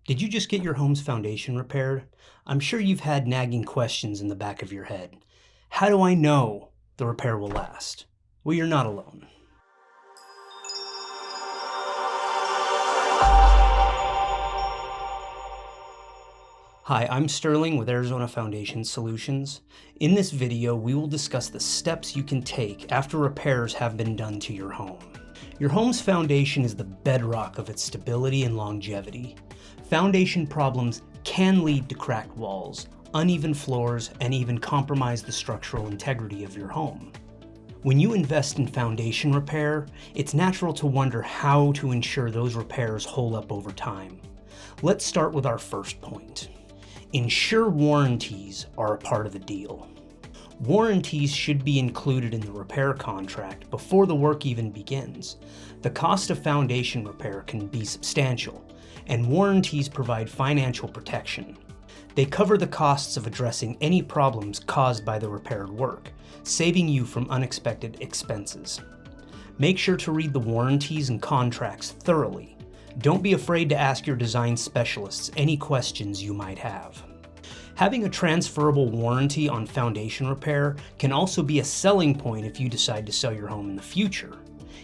Did you just get your home's foundation repaired? I'm sure you've had nagging questions in the back of your head. How do I know the repair will last? Well, you're not alone. Hi, I'm Sterling with Arizona Foundation Solutions. In this video, we will discuss the steps you can take after repairs have been done to your home. Your home's foundation is the bedrock of its stability and longevity. Foundation problems can lead to cracked walls, uneven floors, and even compromise the structural integrity of your home. When you invest in foundation repair, it's natural to wonder how to ensure those repairs hold up over time. Let's start with our first point. Ensure warranties are a part of the deal. Warranties should be included in the repair contract before the work even begins. The cost of foundation repair can be substantial, and warranties provide financial protection. They cover the costs of addressing any problems caused by the repaired work, saving you from unexpected expenses. Make sure to read the warranties and contracts thoroughly. Don't be afraid to ask your design specialists any questions you might have. Having a transferable warranty on foundation repair can also be a selling point if you decide to sell your home in the future.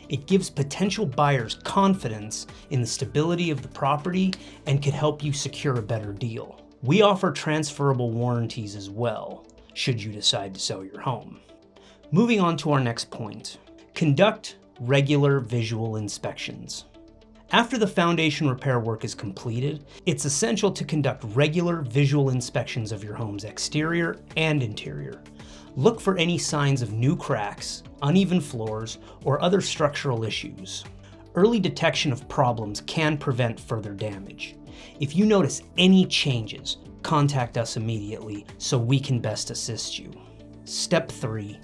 It gives potential buyers confidence in the stability of the property and can help you secure a better deal. We offer transferable warranties as well, should you decide to sell your home. Moving on to our next point. Conduct regular visual inspections. After the foundation repair work is completed, it's essential to conduct regular visual inspections of your home's exterior and interior. Look for any signs of new cracks, uneven floors, or other structural issues. Early detection of problems can prevent further damage. If you notice any changes, contact us immediately so we can best assist you. Step 3.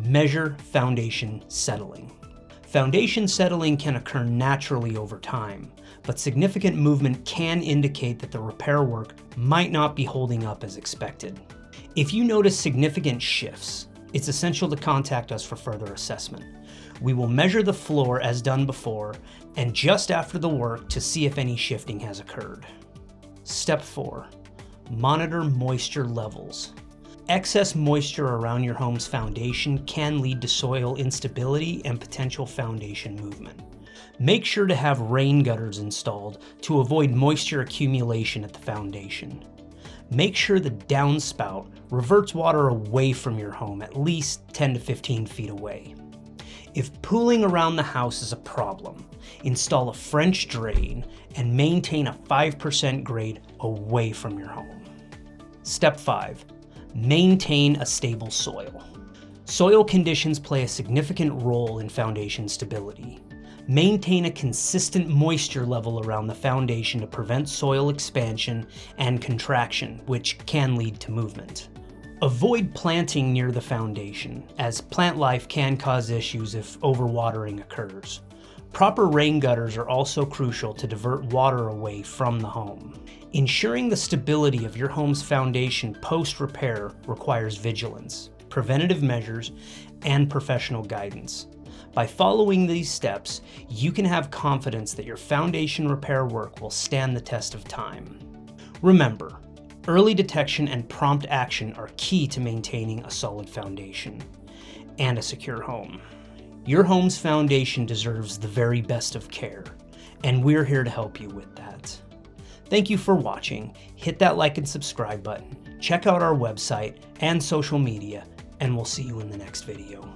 Measure foundation settling. Foundation settling can occur naturally over time, but significant movement can indicate that the repair work might not be holding up as expected. If you notice significant shifts, it's essential to contact us for further assessment. We will measure the floor as done before and just after the work to see if any shifting has occurred. Step 4. Monitor moisture levels. Excess moisture around your home's foundation can lead to soil instability and potential foundation movement. Make sure to have rain gutters installed to avoid moisture accumulation at the foundation. Make sure the downspout reverts water away from your home at least 10 to 15 feet away. If pooling around the house is a problem, install a French drain and maintain a 5% grade away from your home. Step 5. Maintain a stable soil. Soil conditions play a significant role in foundation stability. Maintain a consistent moisture level around the foundation to prevent soil expansion and contraction, which can lead to movement. Avoid planting near the foundation, as plant life can cause issues if overwatering occurs. Proper rain gutters are also crucial to divert water away from the home. Ensuring the stability of your home's foundation post-repair requires vigilance, preventative measures, and professional guidance. By following these steps, you can have confidence that your foundation repair work will stand the test of time. Remember, early detection and prompt action are key to maintaining a solid foundation and a secure home. Your home's foundation deserves the very best of care, and we're here to help you with that. Thank you for watching. Hit that like and subscribe button. Check out our website and social media, and we'll see you in the next video.